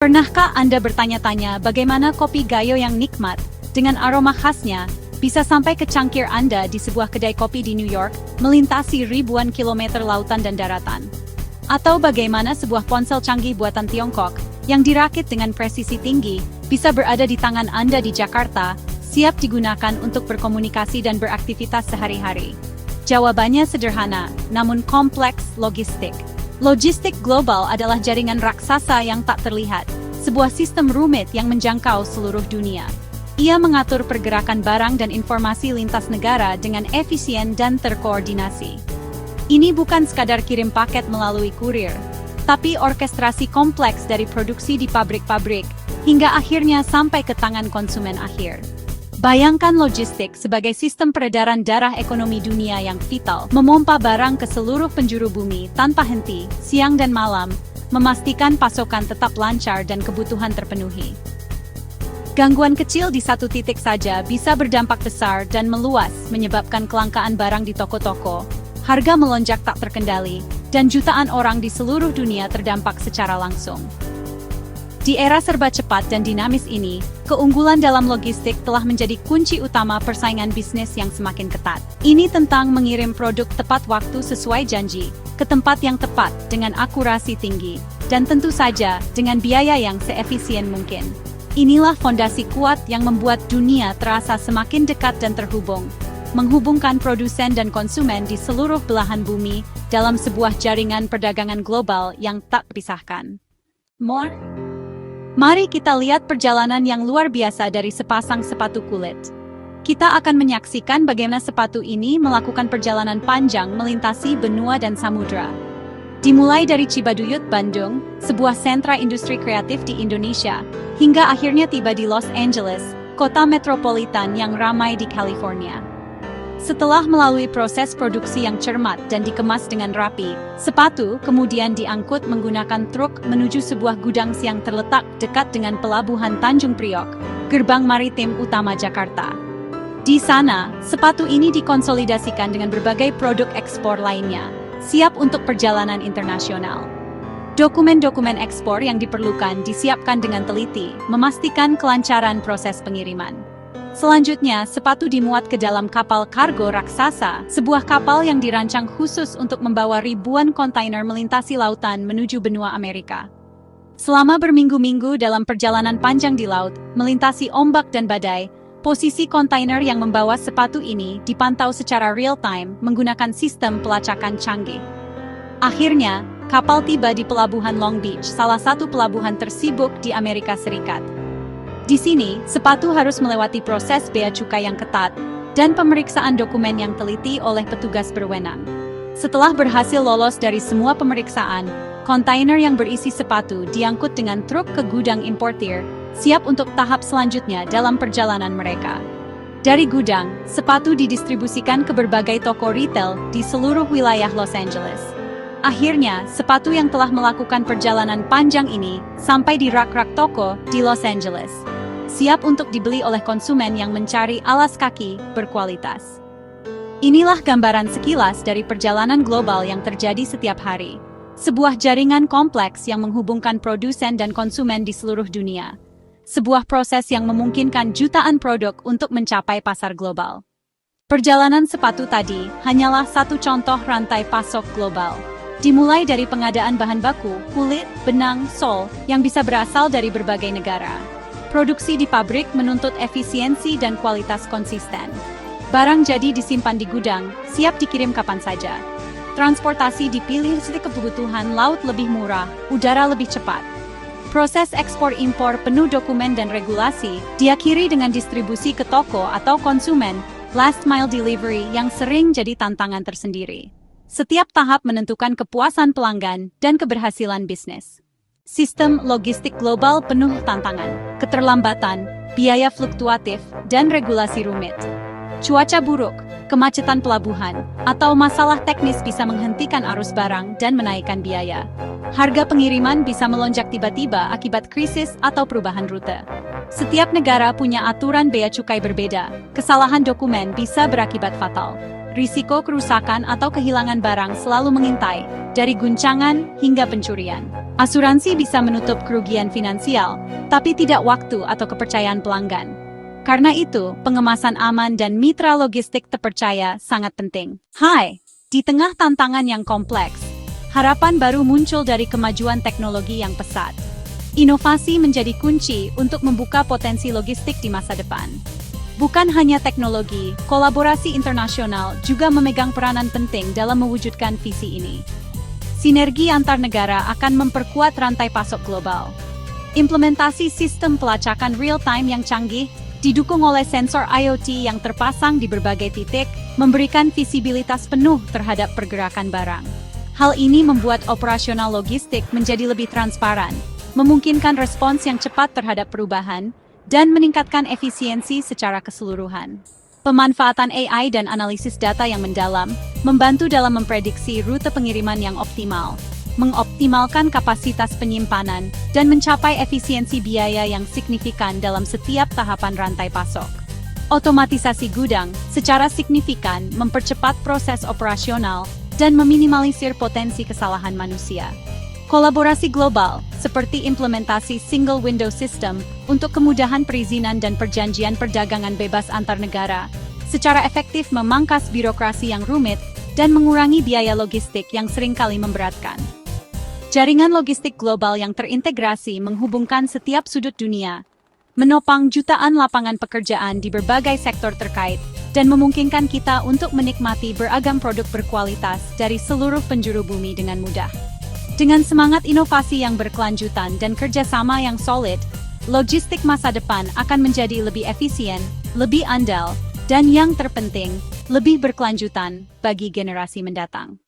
Pernahkah Anda bertanya-tanya bagaimana kopi Gayo yang nikmat, dengan aroma khasnya, bisa sampai ke cangkir Anda di sebuah kedai kopi di New York, melintasi ribuan kilometer lautan dan daratan? Atau bagaimana sebuah ponsel canggih buatan Tiongkok, yang dirakit dengan presisi tinggi, bisa berada di tangan Anda di Jakarta, siap digunakan untuk berkomunikasi dan beraktivitas sehari-hari? Jawabannya sederhana, namun kompleks: logistik. Logistik global adalah jaringan raksasa yang tak terlihat, sebuah sistem rumit yang menjangkau seluruh dunia. Ia mengatur pergerakan barang dan informasi lintas negara dengan efisien dan terkoordinasi. Ini bukan sekadar kirim paket melalui kurir, tapi orkestrasi kompleks dari produksi di pabrik-pabrik, hingga akhirnya sampai ke tangan konsumen akhir. Bayangkan logistik sebagai sistem peredaran darah ekonomi dunia yang vital, memompa barang ke seluruh penjuru bumi tanpa henti, siang dan malam, memastikan pasokan tetap lancar dan kebutuhan terpenuhi. Gangguan kecil di satu titik saja bisa berdampak besar dan meluas, menyebabkan kelangkaan barang di toko-toko, harga melonjak tak terkendali, dan jutaan orang di seluruh dunia terdampak secara langsung. Di era serba cepat dan dinamis ini, keunggulan dalam logistik telah menjadi kunci utama persaingan bisnis yang semakin ketat. Ini tentang mengirim produk tepat waktu sesuai janji, ke tempat yang tepat dengan akurasi tinggi, dan tentu saja dengan biaya yang seefisien mungkin. Inilah fondasi kuat yang membuat dunia terasa semakin dekat dan terhubung, menghubungkan produsen dan konsumen di seluruh belahan bumi dalam sebuah jaringan perdagangan global yang tak terpisahkan. Mari kita lihat perjalanan yang luar biasa dari sepasang sepatu kulit. Kita akan menyaksikan bagaimana sepatu ini melakukan perjalanan panjang melintasi benua dan samudra. Dimulai dari Cibaduyut, Bandung, sebuah sentra industri kreatif di Indonesia, hingga akhirnya tiba di Los Angeles, kota metropolitan yang ramai di California. Setelah melalui proses produksi yang cermat dan dikemas dengan rapi, sepatu kemudian diangkut menggunakan truk menuju sebuah gudang yang terletak dekat dengan pelabuhan Tanjung Priok, gerbang maritim utama Jakarta. Di sana, sepatu ini dikonsolidasikan dengan berbagai produk ekspor lainnya, siap untuk perjalanan internasional. Dokumen-dokumen ekspor yang diperlukan disiapkan dengan teliti, memastikan kelancaran proses pengiriman. Selanjutnya, sepatu dimuat ke dalam kapal kargo raksasa, sebuah kapal yang dirancang khusus untuk membawa ribuan kontainer melintasi lautan menuju benua Amerika. Selama berminggu-minggu dalam perjalanan panjang di laut, melintasi ombak dan badai, posisi kontainer yang membawa sepatu ini dipantau secara real-time menggunakan sistem pelacakan canggih. Akhirnya, kapal tiba di pelabuhan Long Beach, salah satu pelabuhan tersibuk di Amerika Serikat. Di sini, sepatu harus melewati proses bea cukai yang ketat dan pemeriksaan dokumen yang teliti oleh petugas berwenang. Setelah berhasil lolos dari semua pemeriksaan, kontainer yang berisi sepatu diangkut dengan truk ke gudang importir, siap untuk tahap selanjutnya dalam perjalanan mereka. Dari gudang, sepatu didistribusikan ke berbagai toko retail di seluruh wilayah Los Angeles. Akhirnya, sepatu yang telah melakukan perjalanan panjang ini sampai di rak-rak toko di Los Angeles, siap untuk dibeli oleh konsumen yang mencari alas kaki berkualitas. Inilah gambaran sekilas dari perjalanan global yang terjadi setiap hari. Sebuah jaringan kompleks yang menghubungkan produsen dan konsumen di seluruh dunia. Sebuah proses yang memungkinkan jutaan produk untuk mencapai pasar global. Perjalanan sepatu tadi hanyalah satu contoh rantai pasok global. Dimulai dari pengadaan bahan baku, kulit, benang, sol, yang bisa berasal dari berbagai negara. Produksi di pabrik menuntut efisiensi dan kualitas konsisten. Barang jadi disimpan di gudang, siap dikirim kapan saja. Transportasi dipilih sesuai kebutuhan laut lebih murah, udara lebih cepat. Proses ekspor-impor penuh dokumen dan regulasi, diakhiri dengan distribusi ke toko atau konsumen, last mile delivery yang sering jadi tantangan tersendiri. Setiap tahap menentukan kepuasan pelanggan dan keberhasilan bisnis. Sistem logistik global penuh tantangan, keterlambatan, biaya fluktuatif, dan regulasi rumit. Cuaca buruk, kemacetan pelabuhan, atau masalah teknis bisa menghentikan arus barang dan menaikkan biaya. Harga pengiriman bisa melonjak tiba-tiba akibat krisis atau perubahan rute. Setiap negara punya aturan bea cukai berbeda, kesalahan dokumen bisa berakibat fatal. Risiko kerusakan atau kehilangan barang selalu mengintai, dari guncangan hingga pencurian. Asuransi bisa menutup kerugian finansial, tapi tidak waktu atau kepercayaan pelanggan. Karena itu, pengemasan aman dan mitra logistik terpercaya sangat penting. Hai, di tengah tantangan yang kompleks, harapan baru muncul dari kemajuan teknologi yang pesat. Inovasi menjadi kunci untuk membuka potensi logistik di masa depan. Bukan hanya teknologi, kolaborasi internasional juga memegang peranan penting dalam mewujudkan visi ini. Sinergi antar negara akan memperkuat rantai pasok global. Implementasi sistem pelacakan real-time yang canggih, didukung oleh sensor IoT yang terpasang di berbagai titik, memberikan visibilitas penuh terhadap pergerakan barang. Hal ini membuat operasional logistik menjadi lebih transparan, memungkinkan respons yang cepat terhadap perubahan, dan meningkatkan efisiensi secara keseluruhan. Pemanfaatan AI dan analisis data yang mendalam membantu dalam memprediksi rute pengiriman yang optimal, mengoptimalkan kapasitas penyimpanan, dan mencapai efisiensi biaya yang signifikan dalam setiap tahapan rantai pasok. Otomatisasi gudang secara signifikan mempercepat proses operasional dan meminimalisir potensi kesalahan manusia. Kolaborasi global, seperti implementasi single window system untuk kemudahan perizinan dan perjanjian perdagangan bebas antar negara, secara efektif memangkas birokrasi yang rumit dan mengurangi biaya logistik yang seringkali memberatkan. Jaringan logistik global yang terintegrasi menghubungkan setiap sudut dunia, menopang jutaan lapangan pekerjaan di berbagai sektor terkait, dan memungkinkan kita untuk menikmati beragam produk berkualitas dari seluruh penjuru bumi dengan mudah. Dengan semangat inovasi yang berkelanjutan dan kerjasama yang solid, logistik masa depan akan menjadi lebih efisien, lebih andal, dan yang terpenting, lebih berkelanjutan bagi generasi mendatang.